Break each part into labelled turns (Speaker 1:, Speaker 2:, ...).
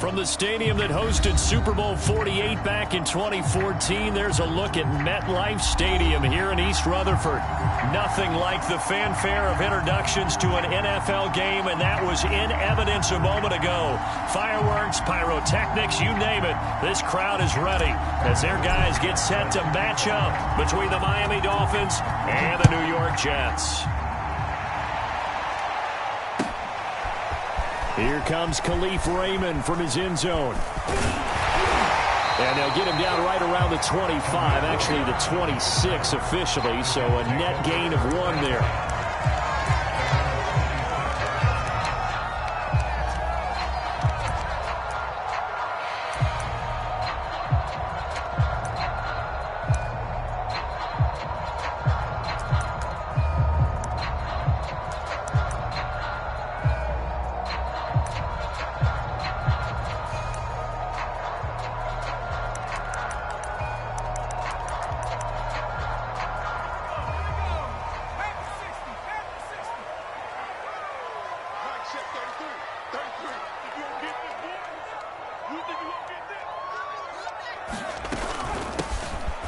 Speaker 1: From the stadium that hosted Super Bowl 48 back in 2014, there's a look at MetLife Stadium here in East Rutherford. Nothing like the fanfare of introductions to an NFL game, and that was in evidence a moment ago. Fireworks, pyrotechnics, you name it. This crowd is ready as their guys get set to match up between the Miami Dolphins and the New York Jets. Here comes Khalif Raymond from his end zone. And they'll get him down right around the 25, actually the 26 officially, so a net gain of 1 there.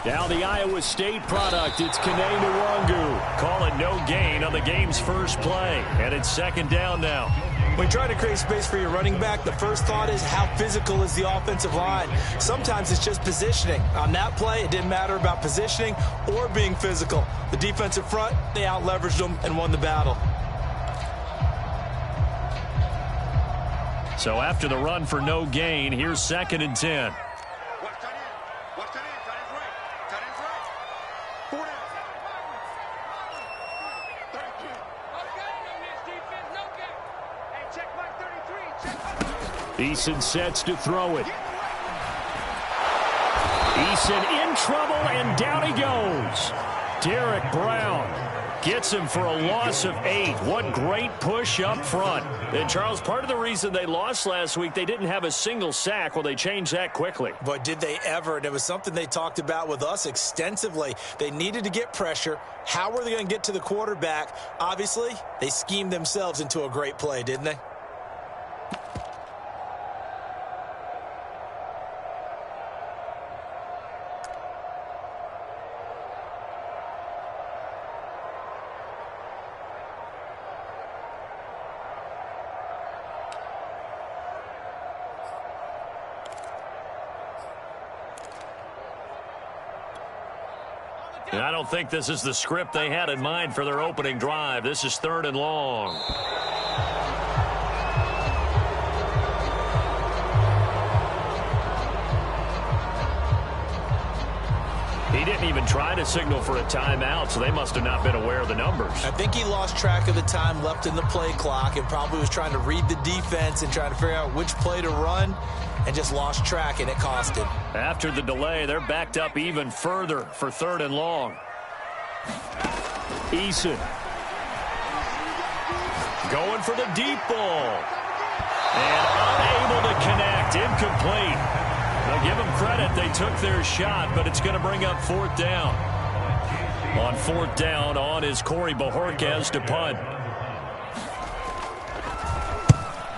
Speaker 1: Now the Iowa State product, it's Kene Nwangu. Call it no gain on the game's first play. And it's second down now.
Speaker 2: When you try to create space for your running back, the first thought is how physical is the offensive line. Sometimes it's just positioning. On that play, it didn't matter about positioning or being physical. The defensive front, they out-leveraged them and won the battle.
Speaker 1: So after the run for no gain, here's second and 10. Eason sets to throw it. Eason in trouble, and down he goes. Derek Brown gets him for a loss of 8. What great push up front. And, Charles, part of the reason they lost last week, they didn't have a single sack. Well, they changed that quickly.
Speaker 2: But did they ever? And it was something they talked about with us extensively. They needed to get pressure. How were they going to get to the quarterback? Obviously, they schemed themselves into a great play, didn't they?
Speaker 1: And I don't think this is the script they had in mind for their opening drive. This is third and long. He didn't even try to signal for a timeout, so they must have not been aware of the numbers.
Speaker 2: I think he lost track of the time left in the play clock and probably was trying to read the defense and trying to figure out which play to run and just lost track, and it cost him.
Speaker 1: After the delay, they're backed up even further for third and long. Eason going for the deep ball. And unable to connect. Incomplete. Now give them credit. They took their shot, but it's going to bring up fourth down. On fourth down, on is Corey Bojorquez to punt.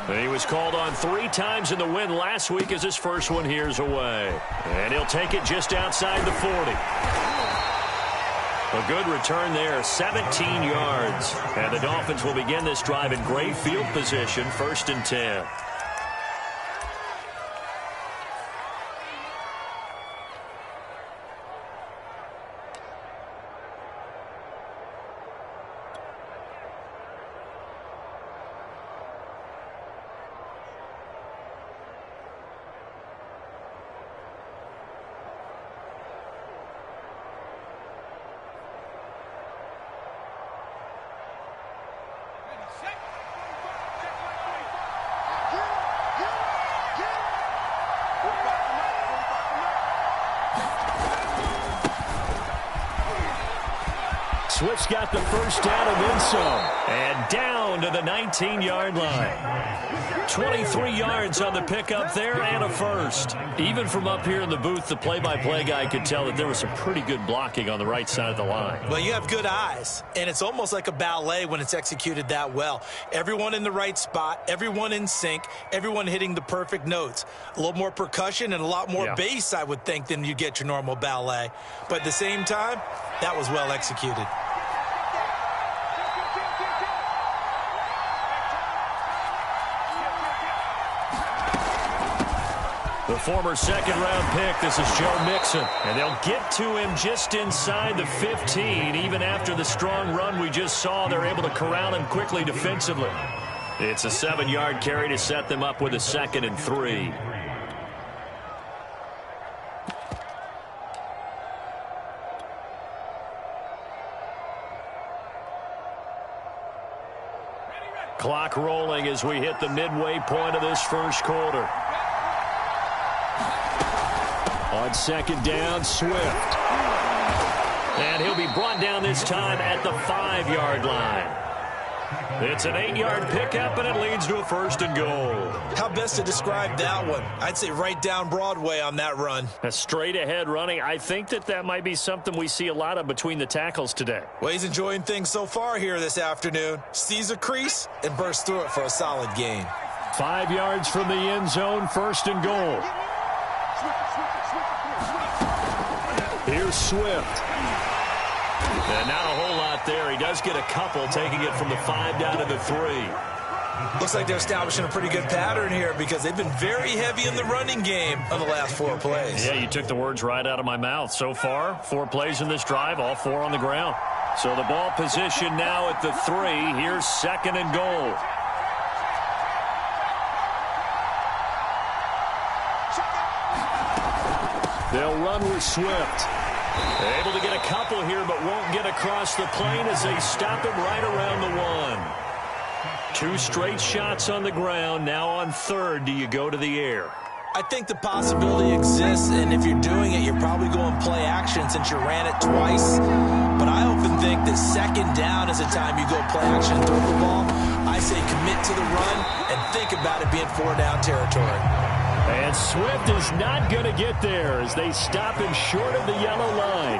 Speaker 1: He was called on 3 times in the win last week as his first one here's away. And he'll take it just outside the 40. A good return there, 17 yards. And the Dolphins will begin this drive in great field position, first and 10. Swift's got the first down and then some. And down own to the 19-yard line. 23 yards on the pickup there and a first. Even from up here in the booth, the play-by-play guy could tell that there was some pretty good blocking on the right side of the line.
Speaker 2: Well, you have good eyes, and it's almost like a ballet when it's executed that well. Everyone in the right spot, everyone in sync, everyone hitting the perfect notes. A little more percussion and a lot more bass, I would think, than you get your normal ballet. But at the same time, that was well executed.
Speaker 1: The former second-round pick, this is Joe Mixon. And they'll get to him just inside the 15. Even after the strong run we just saw, they're able to corral him quickly defensively. It's a 7-yard carry to set them up with a 2nd and 3. Clock rolling as we hit the midway point of this first quarter. On second down, Swift. And he'll be brought down this time at the 5-yard line. It's an 8-yard pickup, and it leads to a 1st and goal.
Speaker 2: How best to describe that one? I'd say right down Broadway on that run.
Speaker 1: A straight-ahead running. I think that might be something we see a lot of between the tackles today.
Speaker 2: Well, he's enjoying things so far here this afternoon. Sees a crease and bursts through it for a solid gain.
Speaker 1: 5 yards from the end zone, 1st and goal. Here's Swift. And not a whole lot there. He does get a couple, taking it from the 5 down to the 3.
Speaker 2: Looks like they're establishing a pretty good pattern here because they've been very heavy in the running game on the last 4 plays.
Speaker 1: Yeah, you took the words right out of my mouth. So far, 4 plays in this drive, all 4 on the ground. So the ball position now at the 3. Here's 2nd and goal. They'll run with Swift. Able to get a couple here, but won't get across the plane as they stop him right around the 1. 2 straight shots on the ground. Now on 3rd, do you go to the air?
Speaker 2: I think the possibility exists, and if you're doing it, you're probably going play action since you ran it twice. But I often think that 2nd down is the time you go play action and throw the ball. I say commit to the run and think about it being 4-down territory.
Speaker 1: And Swift is not going to get there as they stop him short of the yellow line.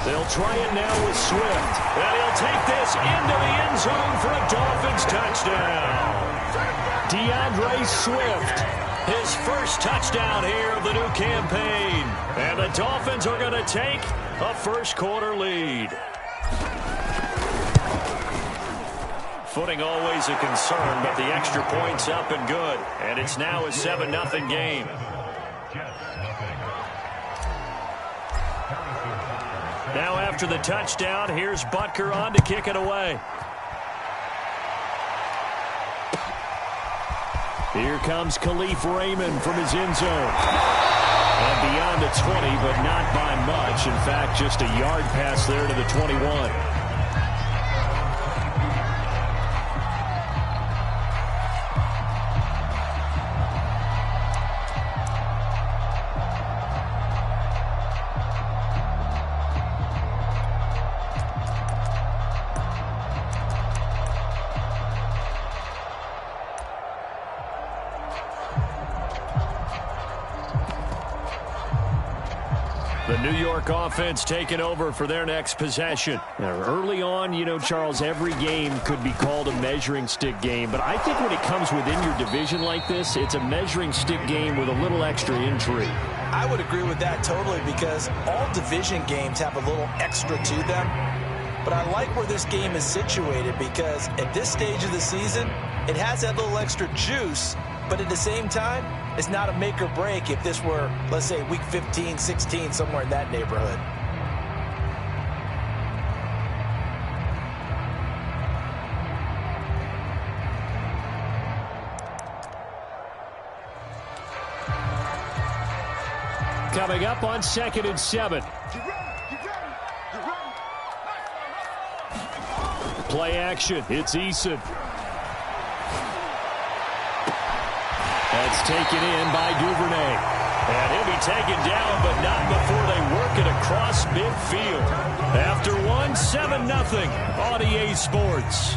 Speaker 1: They'll try it now with Swift. And he'll take this into the end zone for a Dolphins touchdown. DeAndre Swift. His first touchdown here of the new campaign. And the Dolphins are going to take a first quarter lead. Footing always a concern, but the extra point's up and good. And it's now a 7-0 game. Now after the touchdown, here's Butker on to kick it away. Here comes Khalif Raymond from his end zone. And beyond the 20, but not by much. In fact, just a yard pass there to the 21. The New York offense taking over for their next possession. Now, early on, you know, Charles, every game could be called a measuring stick game. But I think when it comes within your division like this, it's a measuring stick game with a little extra intrigue.
Speaker 2: I would agree with that totally because all division games have a little extra to them. But I like where this game is situated because at this stage of the season, it has that little extra juice. But at the same time, it's not a make or break if this were, let's say, week 15, 16, somewhere in that neighborhood.
Speaker 1: Coming up on 2nd and 7. Play action. It's Eason. That's taken in by Duvernay. And he'll be taken down, but not before they work it across midfield. After one, 7-0 on EA Sports.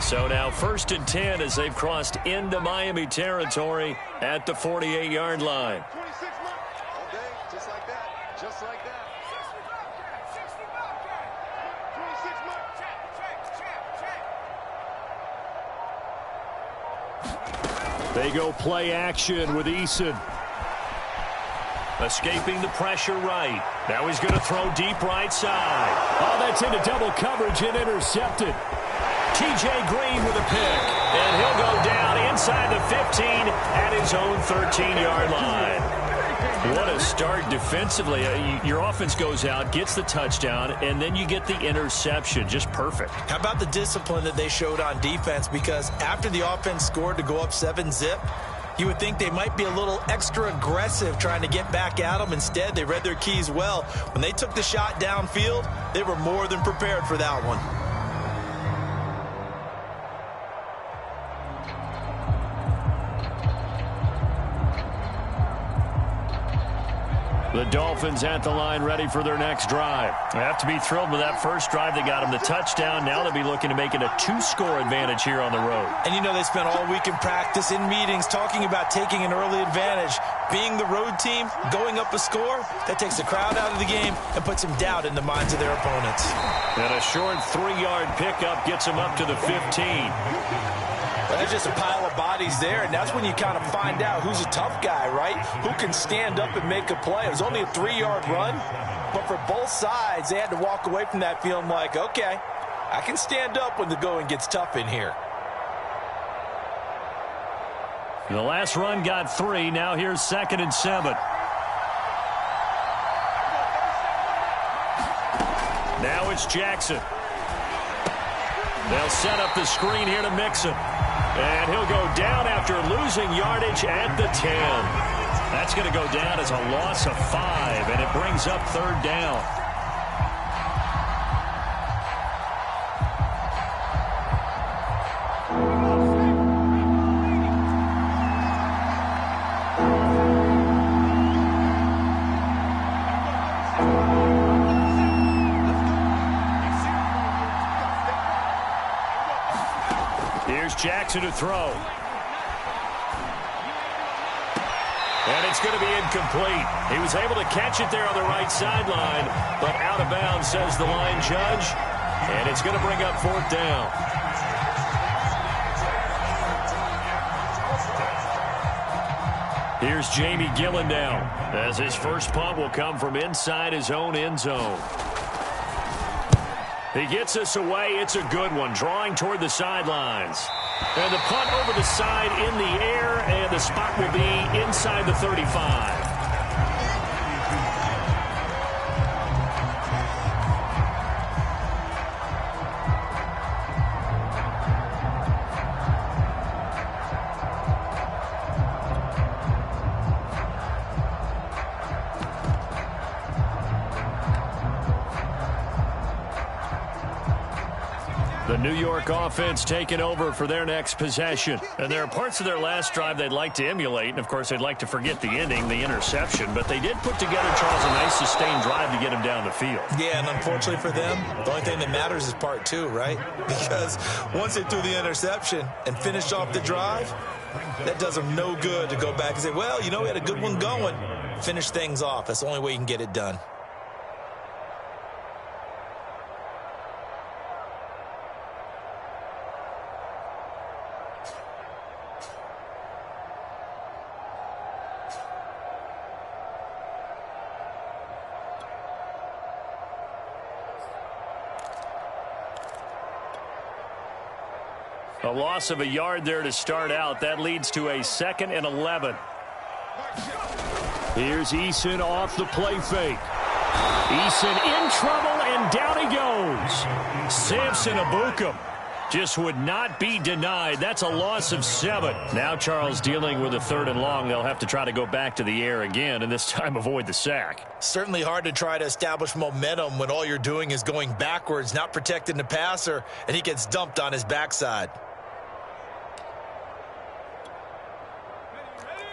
Speaker 1: So now 1st and 10 as they've crossed into Miami territory at the 48-yard line.
Speaker 3: 26 months. All day, just like that. Just like that. 26 months.
Speaker 1: They go play action with Eason. Escaping the pressure right. Now he's going to throw deep right side. Oh, that's into double coverage and intercepted. T.J. Green with a pick, and he'll go down inside the 15 at his own 13-yard line. What a start defensively. Your offense goes out, gets the touchdown, and then you get the interception. Just perfect.
Speaker 2: How about the discipline that they showed on defense? Because after the offense scored to go up 7-zip, you would think they might be a little extra aggressive trying to get back at them. Instead, they read their keys well. When they took the shot downfield, they were more than prepared for that one.
Speaker 1: The Dolphins at the line ready for their next drive. They have to be thrilled with that first drive. They got them the touchdown. Now they'll be looking to make it a 2-score advantage here on the road.
Speaker 2: And you know they spent all week in practice, in meetings, talking about taking an early advantage. Being the road team, going up a score, that takes the crowd out of the game and puts some doubt in the minds of their opponents.
Speaker 1: And a short 3-yard pickup gets them up to the 15.
Speaker 2: But there's just a pile of bodies there, and that's when you kind of find out who's a tough guy, right? Who can stand up and make a play. It was only a 3-yard run, but for both sides, they had to walk away from that feeling like, okay, I can stand up when the going gets tough in here.
Speaker 1: The last run got 3. Now here's 2nd and 7. Now it's Jackson. They'll set up the screen here to Mixon. And he'll go down after losing yardage at the 10. That's going to go down as a loss of 5, and it brings up 3rd down. Jackson to throw. And it's going to be incomplete. He was able to catch it there on the right sideline, but out of bounds, says the line judge. And it's going to bring up 4th down. Here's Jamie Gillen down, as his first punt will come from inside his own end zone. He gets us away. It's a good one, drawing toward the sidelines. And the punt over the side in the air, and the spot will be inside the 35. The New York offense taking over for their next possession. And there are parts of their last drive they'd like to emulate. And, of course, they'd like to forget the ending, the interception. But they did put together, Charles, a nice sustained drive to get him down the field.
Speaker 2: Yeah, and unfortunately for them, the only thing that matters is part 2, right? Because once they threw the interception and finished off the drive, that does them no good to go back and say, well, you know, we had a good one going. Finish things off. That's the only way you can get it done.
Speaker 1: A loss of a yard there to start out. That leads to a 2nd and 11. Here's Eason off the play fake. Eason in trouble, and down he goes. Samson Abukum just would not be denied. That's a loss of 7. Now Charles dealing with a 3rd and long. They'll have to try to go back to the air again, and this time avoid the sack.
Speaker 2: Certainly hard to try to establish momentum when all you're doing is going backwards, not protecting the passer, and he gets dumped on his backside.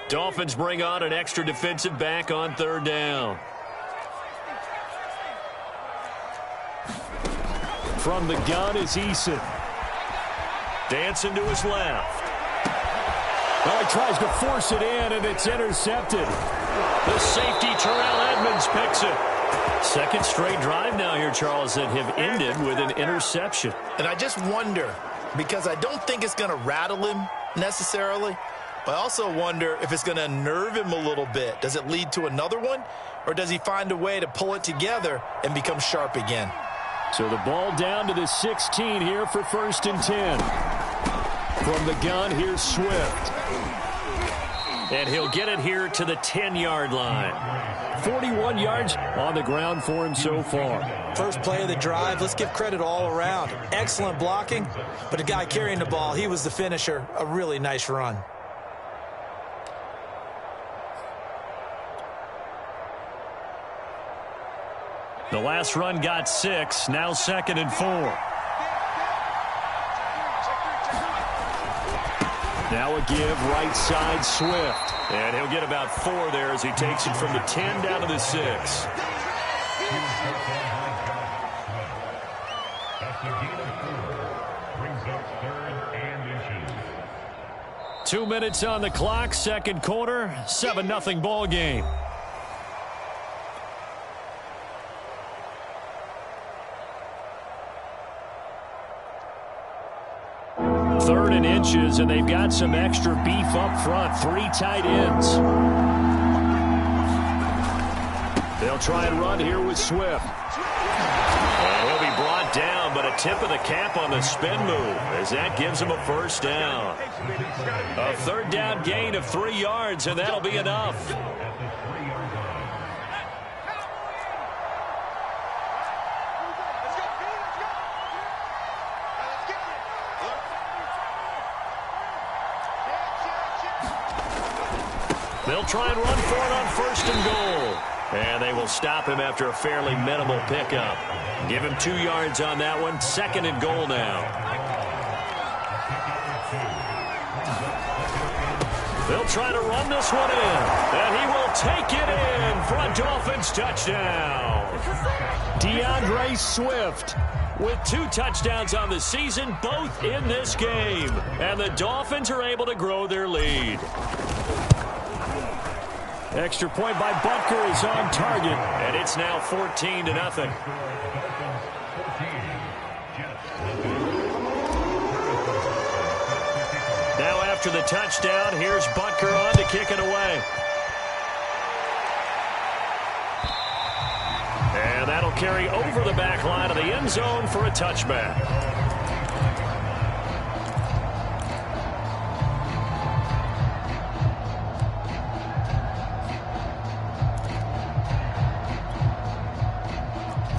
Speaker 1: Dolphins bring on an extra defensive back on 3rd down. From the gun is Eason. Dancing to his left. Well, he tries to force it in, and it's intercepted. The safety, Terrell Edmonds, picks it. 2nd straight drive now here, Charles, that have ended with an interception.
Speaker 2: And I just wonder, because I don't think it's going to rattle him necessarily, but I also wonder if it's going to unnerve him a little bit. Does it lead to another one, or does he find a way to pull it together and become sharp again?
Speaker 1: So the ball down to the 16 here for 1st and 10. From the gun, here's Swift. And he'll get it here to the 10-yard line. 41 yards on the ground for him so far.
Speaker 2: First play of the drive, let's give credit all around. Excellent blocking, but the guy carrying the ball, he was the finisher. A really nice run.
Speaker 1: The last run got 6, now 2nd and 4. Now a give, right side, Swift. And he'll get about 4 there as he takes it from the 10 down to the 6. 2 minutes on the clock, 2nd quarter, 7-0 ball game. 3rd and inches, and they've got some extra beef up front. 3 tight ends. They'll try and run here with Swift. And he'll be brought down, but a tip of the cap on the spin move as that gives him a 1st down. A 3rd down gain of 3 yards, and that'll be enough. They'll try and run for it on 1st and goal. And they will stop him after a fairly minimal pickup. Give him 2 yards on that one. 2nd and goal now. They'll try to run this one in. And he will take it in for a Dolphins touchdown. DeAndre Swift with 2 touchdowns on the season, both in this game. And the Dolphins are able to grow their lead. Extra point by Butker is on target, and it's now 14-0. Now after the touchdown, here's Butker on to kick it away. And that'll carry over the back line of the end zone for a touchback.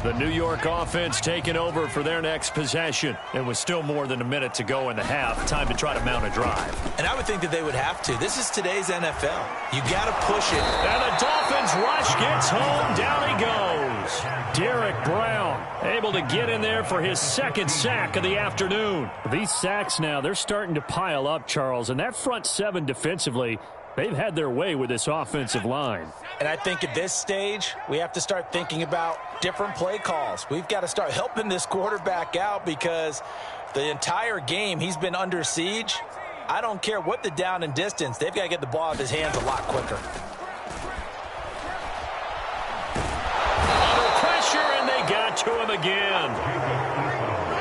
Speaker 1: The New York offense taking over for their next possession. And with still more than a minute to go in the half, time to try to mount a drive.
Speaker 2: And I would think that they would have to. This is today's NFL. You got to push it.
Speaker 1: And the Dolphins rush gets home. Down he goes. Derek Brown able to get in there for his 2nd sack of the afternoon. These sacks now, they're starting to pile up, Charles. And that front 7 defensively, they've had their way with this offensive line.
Speaker 2: And I think at this stage, we have to start thinking about different play calls. We've got to start helping this quarterback out because the entire game he's been under siege. I don't care what the down and distance. They've got to get the ball out of his hands a lot quicker.
Speaker 1: Under pressure, and they got to him again.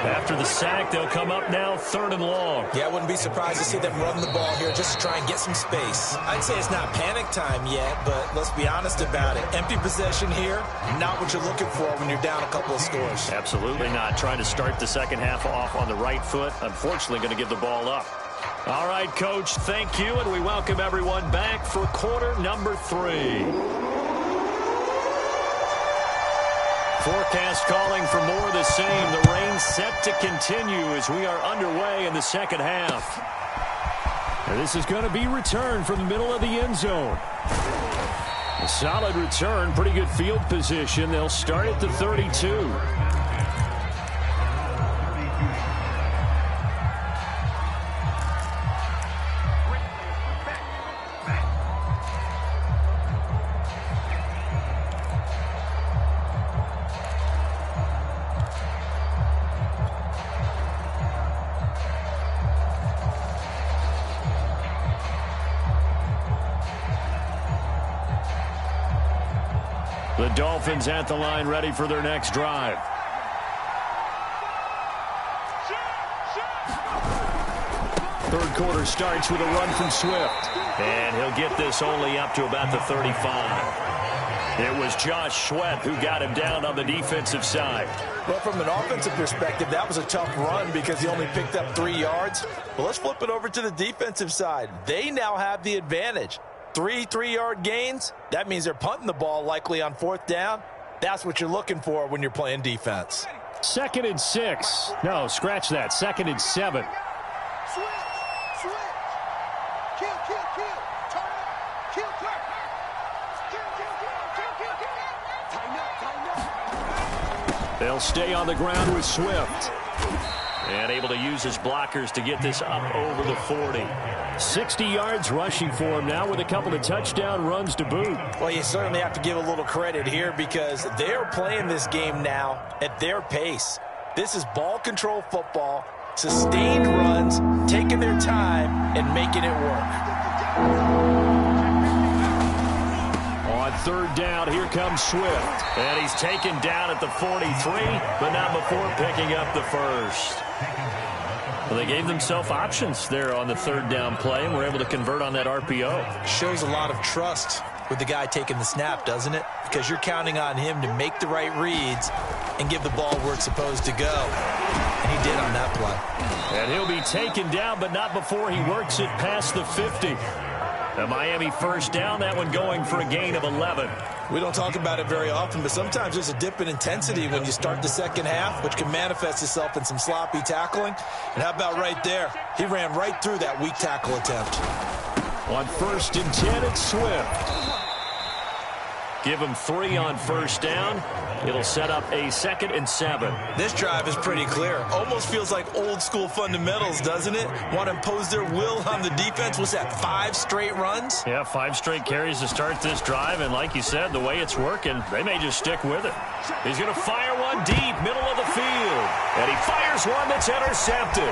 Speaker 1: After the sack, they'll come up now 3rd and long.
Speaker 2: Yeah, I wouldn't be surprised to see them run the ball here just to try and get some space. I'd say it's not panic time yet, but let's be honest about it. Empty possession here, not what you're looking for when you're down a couple of scores.
Speaker 1: Absolutely not. Trying to start the second half off on the right foot. Unfortunately, going to give the ball up. All right, Coach, thank you, and we welcome everyone back for quarter number 3. Forecast calling for more of the same. The rain set to continue as we are underway in the second half. And this is going to be returned from the middle of the end zone. A solid return, pretty good field position. They'll start at the 32. The Dolphins at the line, ready for their next drive. Third quarter starts with a run from Swift. And he'll get this only up to about the 35. It was Josh Sweat who got him down on the defensive side.
Speaker 2: Well, from an offensive perspective, that was a tough run because he only picked up 3 yards. But let's flip it over to the defensive side. They now have the advantage. 3 3-yard gains, that means they're punting the ball likely on 4th down. That's what you're looking for when you're playing defense.
Speaker 1: 2nd and 6. No, scratch that. 2nd and 7.
Speaker 3: Switch. Kill. Turn up. Kill. Tighten up.
Speaker 1: They'll stay on the ground with Swift. And able to use his blockers to get this up over the 40. 60 yards rushing for him now with a couple of touchdown runs to boot.
Speaker 2: Well, you certainly have to give a little credit here because they're playing this game now at their pace. This is ball control football, sustained runs, taking their time and making it work.
Speaker 1: On 3rd down, here comes Swift. And he's taken down at the 43, but not before picking up the first. Well, they gave themselves options there on the 3rd down play and were able to convert on that RPO.
Speaker 2: Shows a lot of trust with the guy taking the snap, doesn't it? Because you're counting on him to make the right reads and give the ball where it's supposed to go. And he did on that play.
Speaker 1: And he'll be taken down, but not before he works it past the 50. The Miami 1st down, that one going for a gain of 11.
Speaker 2: We don't talk about it very often, but sometimes there's a dip in intensity when you start the second half, which can manifest itself in some sloppy tackling. And how about right there? He ran right through that weak tackle attempt.
Speaker 1: On 1st and 10, it's Swift. Give him 3 on 1st down. It'll set up a 2nd and 7.
Speaker 2: This drive is pretty clear. Almost feels like old school fundamentals, doesn't it? Want to impose their will on the defense. Was that 5 straight runs?
Speaker 1: Yeah, 5 straight carries to start this drive. And like you said, the way it's working, they may just stick with it. He's going to fire one deep, middle of the field. And he fires one that's intercepted.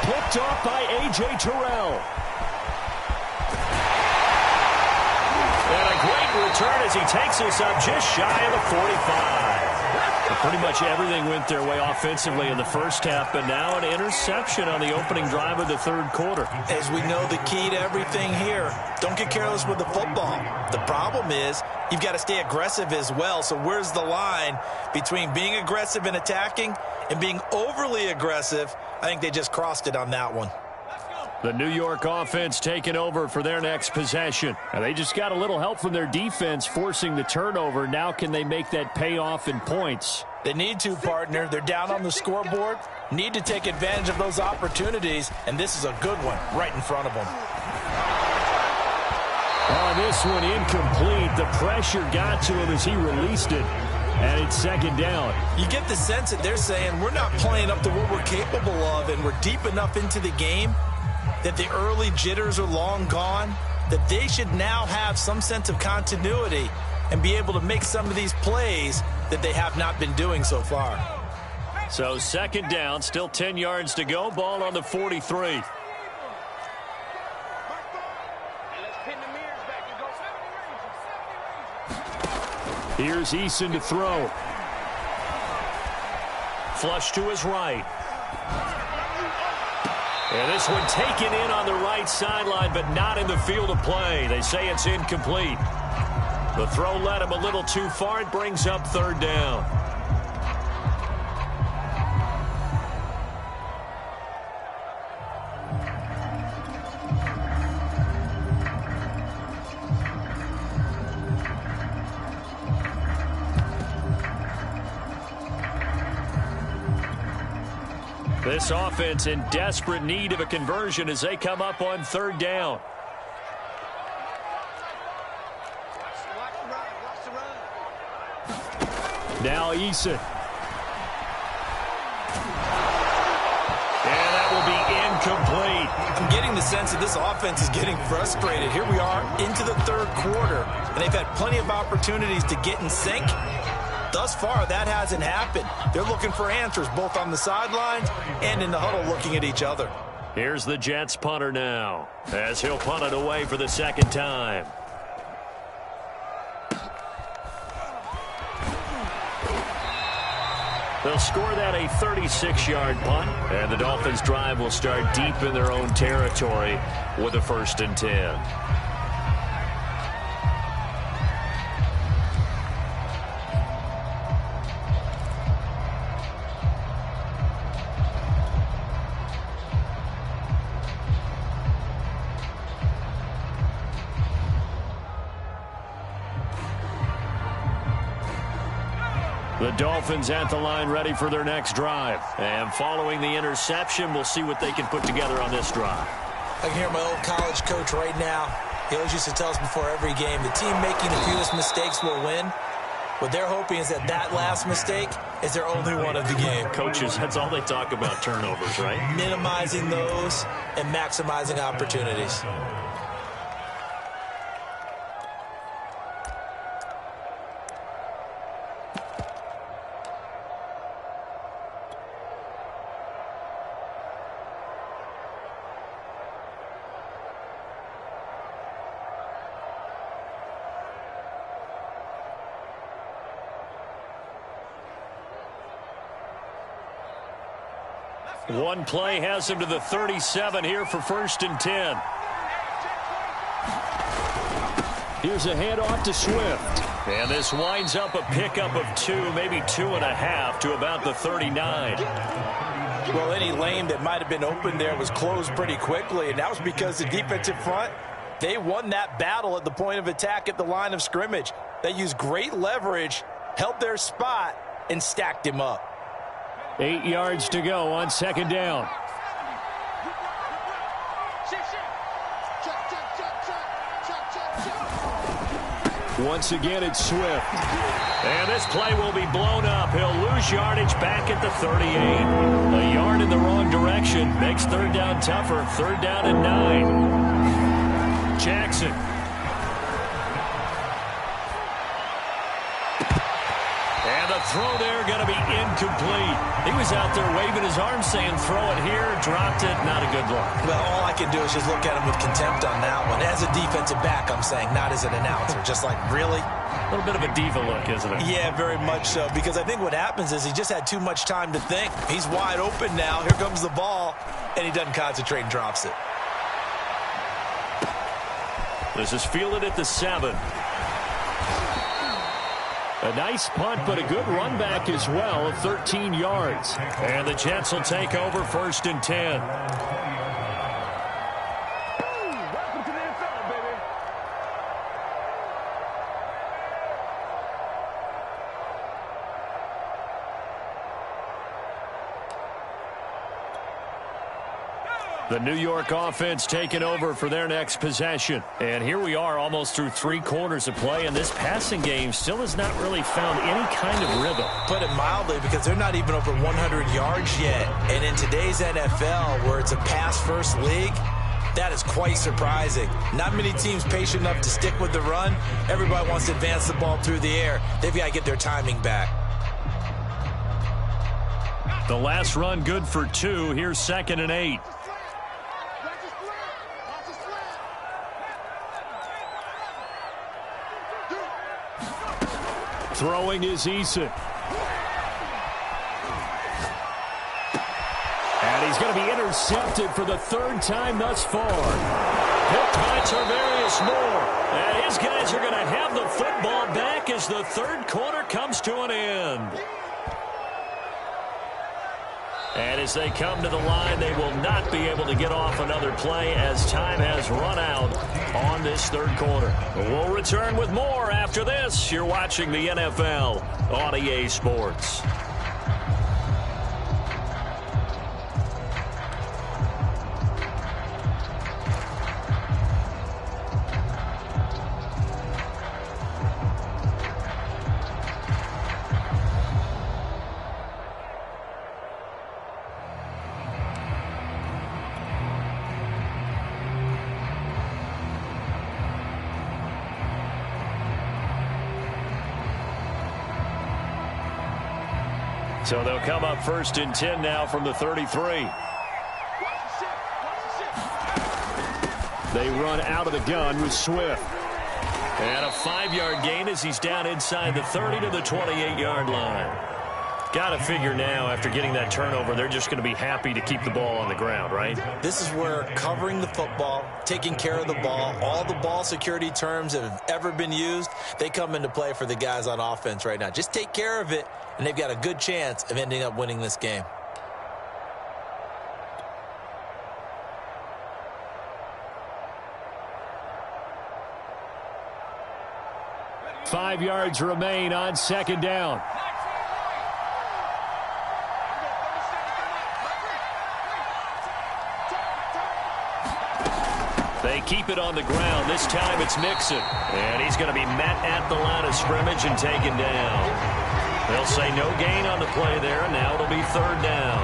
Speaker 1: Picked off by A.J. Terrell. And a great return as he takes us up just shy of the 45. Pretty much everything went their way offensively in the first half, but now an interception on the opening drive of the 3rd quarter.
Speaker 2: As we know, the key to everything here, don't get careless with the football. The problem is you've got to stay aggressive as well. So where's the line between being aggressive and attacking and being overly aggressive? I think they just crossed it on that one.
Speaker 1: The New York offense taking over for their next possession. And they just got a little help from their defense forcing the turnover. Now can they make that pay off in points?
Speaker 2: They need to, partner. They're down on the scoreboard. Need to take advantage of those opportunities. And this is a good one right in front of them.
Speaker 1: On this one, incomplete. The pressure got to him as he released it. And it's 2nd down.
Speaker 2: You get the sense that they're saying we're not playing up to what we're capable of, and we're deep enough into the game that the early jitters are long gone, that they should now have some sense of continuity and be able to make some of these plays that they have not been doing so far.
Speaker 1: So 2nd down, still 10 yards to go. Ball on the 43. Here's Eason to throw. Flush to his right. And this one taken in on the right sideline, but not in the field of play. They say it's incomplete. The throw led him a little too far. It brings up 3rd down. This offense in desperate need of a conversion as they come up on third down. Now Eason. And that will be incomplete.
Speaker 2: I'm getting the sense that this offense is getting frustrated. Here we are into the third quarter, and they've had plenty of opportunities to get in sync. Thus far, that hasn't happened. They're looking for answers both on the sidelines and in the huddle looking at each other.
Speaker 1: Here's the Jets punter now as he'll punt it away for the second time. They'll score that a 36-yard punt, and the Dolphins' drive will start deep in their own territory with a 1st and 10. The Dolphins at the line ready for their next drive. And following the interception, we'll see what they can put together on this drive.
Speaker 2: I can hear my old college coach right now. He always used to tell us before every game, the team making the fewest mistakes will win. What they're hoping is that that last mistake is their only one of the game.
Speaker 1: Coaches, that's all they talk about, turnovers, right?
Speaker 2: Minimizing those and maximizing opportunities.
Speaker 1: One play has him to the 37 here for 1st and 10. Here's a handoff to Swift. And this winds up a pickup of 2, maybe 2.5 to about the 39.
Speaker 2: Well, any lane that might have been open there was closed pretty quickly, and that was because the defensive front, they won that battle at the point of attack at the line of scrimmage. They used great leverage, held their spot, and stacked him up.
Speaker 1: 8 yards to go on 2nd down. Once again, it's Swift. And this play will be blown up. He'll lose yardage back at the 38. A yard in the wrong direction makes 3rd down tougher. 3rd down and 9. Jackson. And the throw there going to be incomplete. He was out there waving his arms saying throw it here, dropped it, not a good look.
Speaker 2: Well, all I can do is just look at him with contempt on that one. As a defensive back, I'm saying, not as an announcer. Just like, really?
Speaker 1: A little bit of a diva look, isn't it?
Speaker 2: Yeah, very much so. Because I think what happens is he just had too much time to think. He's wide open now. Here comes the ball. And he doesn't concentrate and drops it.
Speaker 1: This is fielded at the 7. A nice punt, but a good run back as well of 13 yards. And the Jets will take over 1st and 10.
Speaker 3: Welcome to the NFL, baby.
Speaker 1: The New York offense taking over for their next possession. And here we are almost through 3 quarters of play, and this passing game still has not really found any kind of rhythm.
Speaker 2: Put it mildly, because they're not even over 100 yards yet. And in today's NFL, where it's a pass-first league, that is quite surprising. Not many teams patient enough to stick with the run. Everybody wants to advance the ball through the air. They've got to get their timing back.
Speaker 1: The last run good for 2. Here's 2nd and 8. Throwing is Eason. And he's going to be intercepted for the 3rd time thus far. Hit by Tarvarius Moore. And his guys are going to have the football back as the 3rd quarter comes to an end. And as they come to the line, they will not be able to get off another play as time has run out on this 3rd quarter. We'll return with more after this. You're watching the NFL on EA Sports. So they'll come up 1st and 10 now from the 33. They run out of the gun with Swift. And a 5-yard gain as he's down inside the 30 to the 28-yard line. Got to figure now, after getting that turnover, they're just going to be happy to keep the ball on the ground, right?
Speaker 2: This is where covering the football, taking care of the ball, all the ball security terms that have ever been used, they come into play for the guys on offense right now. Just take care of it, and they've got a good chance of ending up winning this game.
Speaker 1: Five yards remain on 2nd down. They keep it on the ground. This time it's Mixon. And he's going to be met at the line of scrimmage and taken down. They'll say no gain on the play there, and now it'll be 3rd down.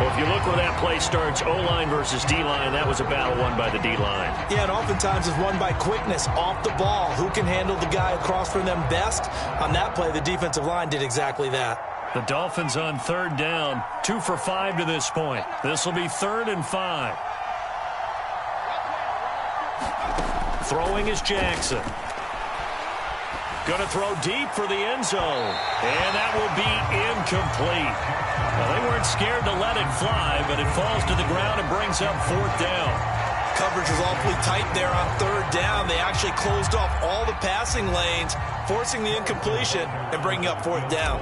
Speaker 1: Well, if you look where that play starts, O-line versus D-line, that was a battle won by the D-line.
Speaker 2: Yeah, and oftentimes it's won by quickness off the ball. Who can handle the guy across from them best? On that play, the defensive line did exactly that.
Speaker 1: The Dolphins on 3rd down, 2 for 5 to this point. This will be 3rd and 5. Throwing is Jackson. Going to throw deep for the end zone. And that will be incomplete. Well, they weren't scared to let it fly, but it falls to the ground and brings up 4th down.
Speaker 2: Coverage was awfully tight there on 3rd down. They actually closed off all the passing lanes, forcing the incompletion and bringing up 4th down.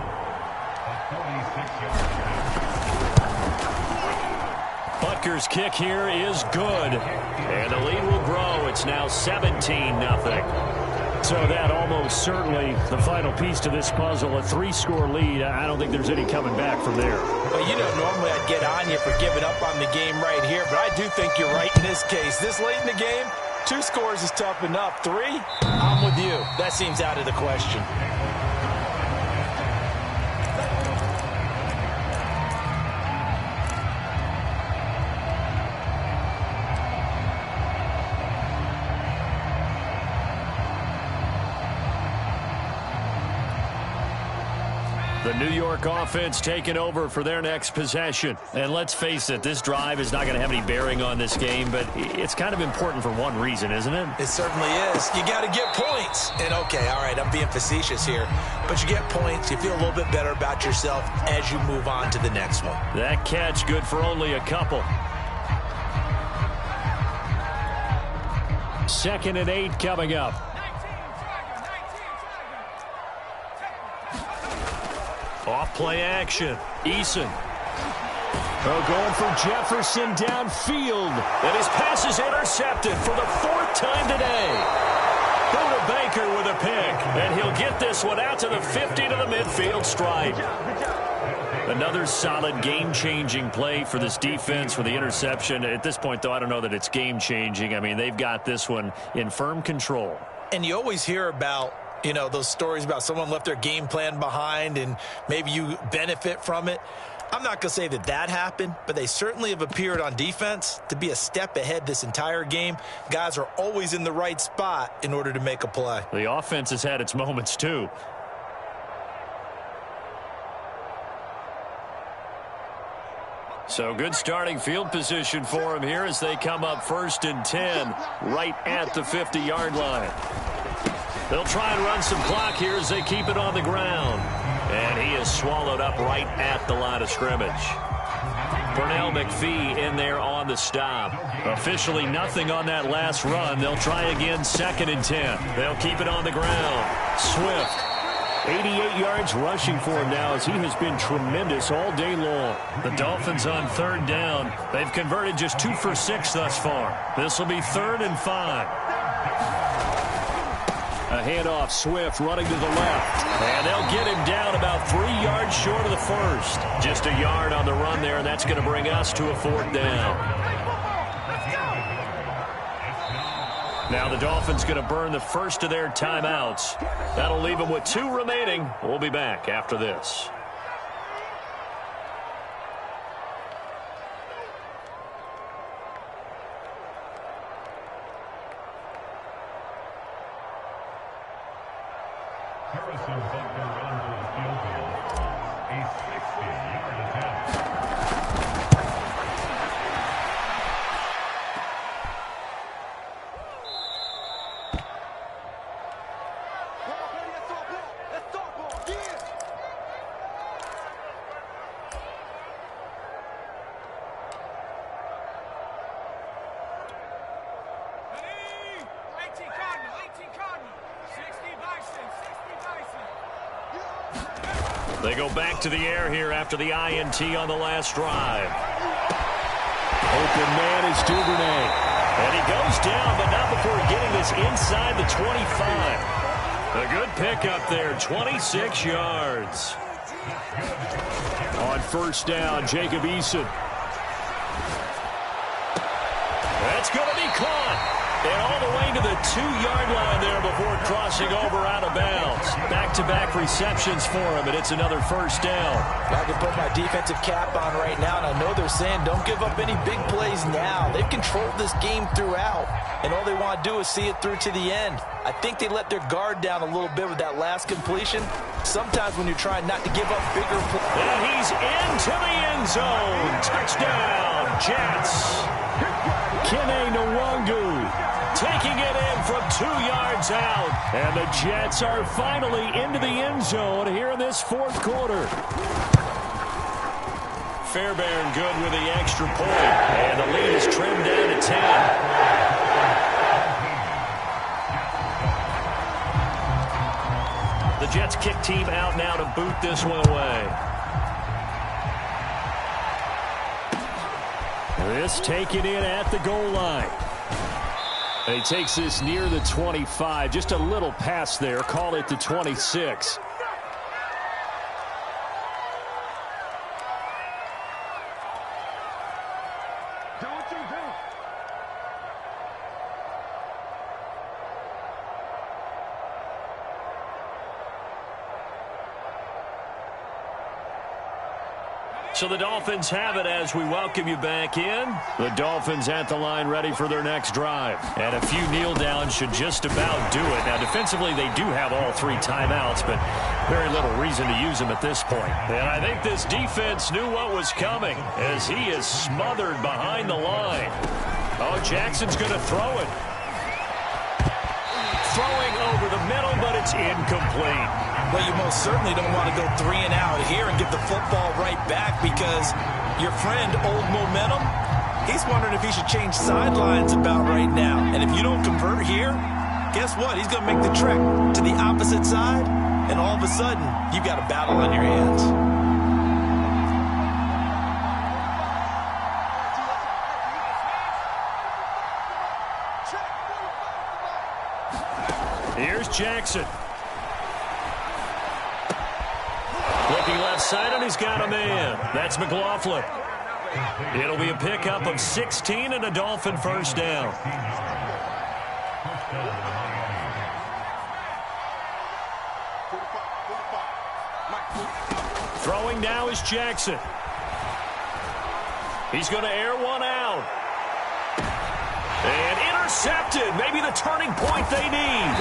Speaker 1: Butker's kick here is good. And the lead will grow. It's now 17-0. So that almost certainly the final piece to this puzzle, a 3-score lead. I don't think there's any coming back from there.
Speaker 2: Well, you know, normally I'd get on you for giving up on the game right here, but I do think you're right in this case. This late in the game, 2 scores is tough enough. 3, I'm with you. That seems out of the question.
Speaker 1: The New York offense taking over for their next possession. And let's face it, this drive is not going to have any bearing on this game, but it's kind of important for one reason, isn't it?
Speaker 2: It certainly is. You got to get points. And, okay, all right, I'm being facetious here, but you get points. You feel a little bit better about yourself as you move on to the next one.
Speaker 1: That catch good for only a couple. 2nd and 8 coming up. Off play action. Eason. Going for Jefferson downfield. And his pass is intercepted for the 4th time today. Buda Baker with a pick. And he'll get this one out to the 50 to the midfield stripe. Another solid game-changing play for this defense for the interception. At this point, though, I don't know that it's game-changing. I mean, they've got this one in firm control.
Speaker 2: And you always hear about, you know, those stories about someone left their game plan behind and maybe you benefit from it. I'm not going to say that that happened, but they certainly have appeared on defense to be a step ahead this entire game. Guys are always in the right spot in order to make a play.
Speaker 1: The offense has had its moments, too. So good starting field position for him here as they come up 1st and 10 right at the 50-yard line. They'll try and run some clock here as they keep it on the ground. And he is swallowed up right at the line of scrimmage. Pernell McPhee in there on the stop. Officially nothing on that last run. They'll try again 2nd and 10. They'll keep it on the ground. Swift. 88 yards rushing for him now as he has been tremendous all day long. The Dolphins on 3rd down. They've converted just 2 for 6 thus far. This will be 3rd and 5. A handoff, Swift running to the left. And they'll get him down about 3 yards short of the 1st. Just a yard on the run there, and that's going to bring us to a 4th down. Now the Dolphins going to burn the first of their timeouts. That'll leave them with 2 remaining. We'll be back after this. They go back to the air here after the INT on the last drive. Open man is Duvernay. And he goes down, but not before getting this inside the 25. A good pickup there, 26 yards. On first down, Jacob Eason. That's going to be caught. And all the way to the 2-yard line there before crossing over out of bounds. Back-to-back receptions for him, and it's another first down.
Speaker 2: I can put my defensive cap on right now, and I know they're saying don't give up any big plays now. They've controlled this game throughout, and all they want to do is see it through to the end. I think they let their guard down a little bit with that last completion. Sometimes when you're trying not to give up bigger plays.
Speaker 1: And he's into the end zone. Touchdown, Jets. Kene Nwangu taking it in from 2 yards out. And the Jets are finally into the end zone here in this fourth quarter. Fairbairn good with the extra point. And the lead is trimmed down to 10. The Jets kick team out now to boot this one away. This taken in at the goal line. And he takes this near the 25. Just a little pass there. Call it the 26. So the Dolphins have it as we welcome you back in. The Dolphins at the line ready for their next drive. And a few kneel downs should just about do it. Now defensively they do have all 3 timeouts, but very little reason to use them at this point. And I think this defense knew what was coming as he is smothered behind the line. Oh, Jackson's going to throw it. Throwing over the middle, but it's incomplete.
Speaker 2: Well, you most certainly don't want to go 3 and out here and give the football right back because your friend, Old Momentum, he's wondering if he should change sidelines about right now. And if you don't convert here, guess what? He's going to make the trek to the opposite side, and all of a sudden, you've got a battle on your hands.
Speaker 1: Here's Jackson. Looking left side, and he's got a man. That's McLaughlin. It'll be a pickup of 16 and a Dolphin first down. Throwing now is Jackson. He's going to air one out. And intercepted. Maybe the turning point they need.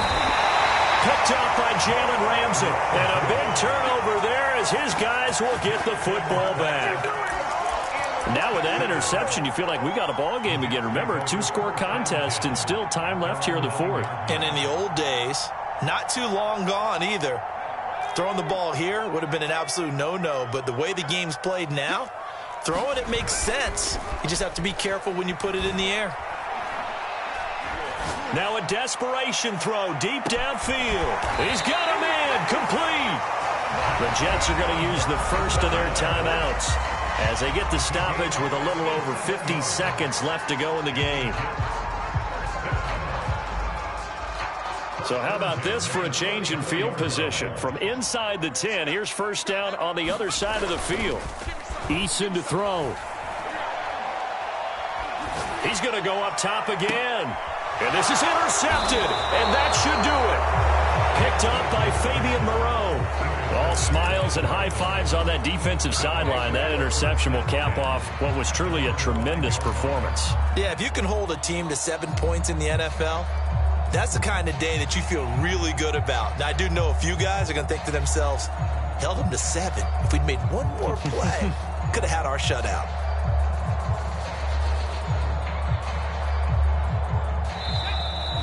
Speaker 1: Picked up by Jalen Ramsey. And a big turnover there as his guys will get the football back. Now with that interception, you feel like we got a ball game again. Remember, 2-score contest and still time left here in the fourth.
Speaker 2: And in the old days, not too long gone either. Throwing the ball here would have been an absolute no-no. But the way the game's played now, throwing it makes sense. You just have to be careful when you put it in the air.
Speaker 1: Now a desperation throw deep downfield. He's got a man, complete. The Jets are going to use the first of their timeouts as they get the stoppage with a little over 50 seconds left to go in the game. So how about this for a change in field position? From inside the 10, here's first down on the other side of the field. Eason to throw. He's going to go up top again. And this is intercepted, and that should do it. Picked up by Fabian Moreau. All smiles and high fives on that defensive sideline. That interception will cap off what was truly a tremendous performance.
Speaker 2: Yeah, if you can hold a team to 7 points in the NFL, that's the kind of day that you feel really good about. Now, I do know a few guys are going to think to themselves, held them to 7. If we'd made one more play, could have had our shutout.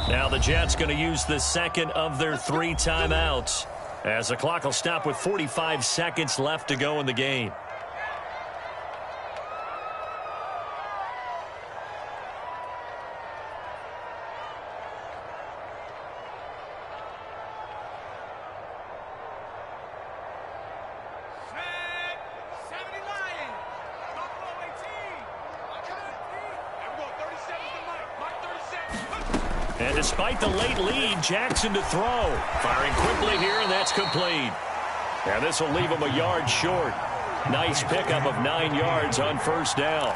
Speaker 1: Now the Jets going to use the second of their 3 timeouts, as the clock will stop with 45 seconds left to go in the game. And despite the late lead, Jackson to throw. Firing quickly here, and that's complete. And this will leave him a yard short. Nice pickup of 9 yards on first down.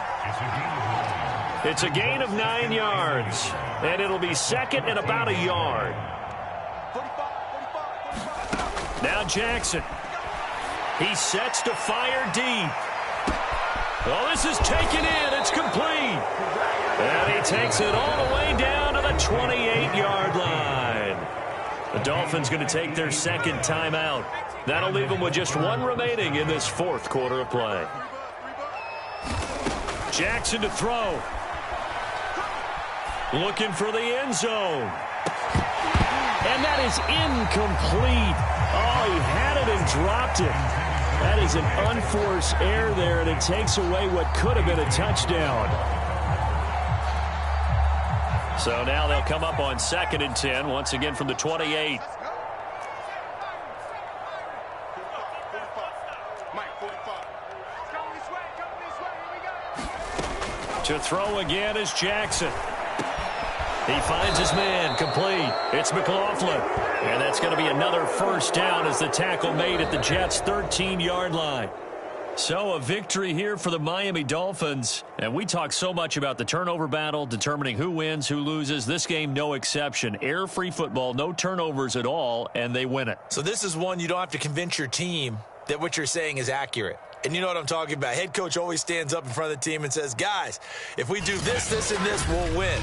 Speaker 1: It's a gain of 9 yards, and it'll be second and about a yard. Now Jackson. He sets to fire deep. Oh, this is taken in. It's complete. And he takes it all the way down to the 28-yard line. The Dolphins going to take their second timeout. That'll leave them with just 1 remaining in this 4th quarter of play. Jackson to throw. Looking for the end zone. And that is incomplete. Oh, he had it and dropped it. That is an unforced error there, and it takes away what could have been a touchdown. So now they'll come up on 2nd and 10, once again from the 28. To throw again is Jackson. He finds his man, complete. It's McLaughlin. And that's going to be another first down as the tackle made at the Jets' 13-yard line. So a victory here for the Miami Dolphins. And we talk so much about the turnover battle, determining who wins, who loses. This game, no exception. Error-free football, no turnovers at all, and they win it.
Speaker 2: So this is one you don't have to convince your team that what you're saying is accurate. And you know what I'm talking about. Head coach always stands up in front of the team and says, guys, if we do this, this, and this, we'll win.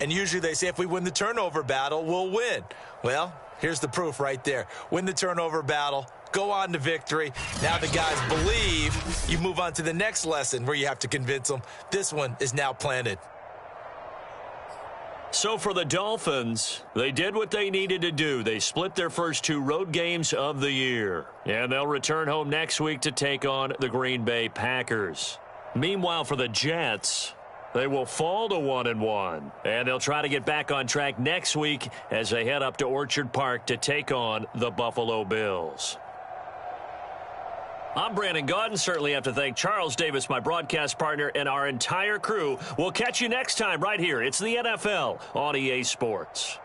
Speaker 2: And usually they say if we win the turnover battle, we'll win. Well, here's the proof right there. Win the turnover battle. Go on to victory. Now the guys believe. You move on to the next lesson where you have to convince them. This one is now planted.
Speaker 1: So for the Dolphins, they did what they needed to do. They split their first 2 road games of the year. And they'll return home next week to take on the Green Bay Packers. Meanwhile, for the Jets, they will fall to 1-1. And they'll try to get back on track next week as they head up to Orchard Park to take on the Buffalo Bills. I'm Brandon Gaudin. Certainly have to thank Charles Davis, my broadcast partner, and our entire crew. We'll catch you next time right here. It's the NFL on EA Sports.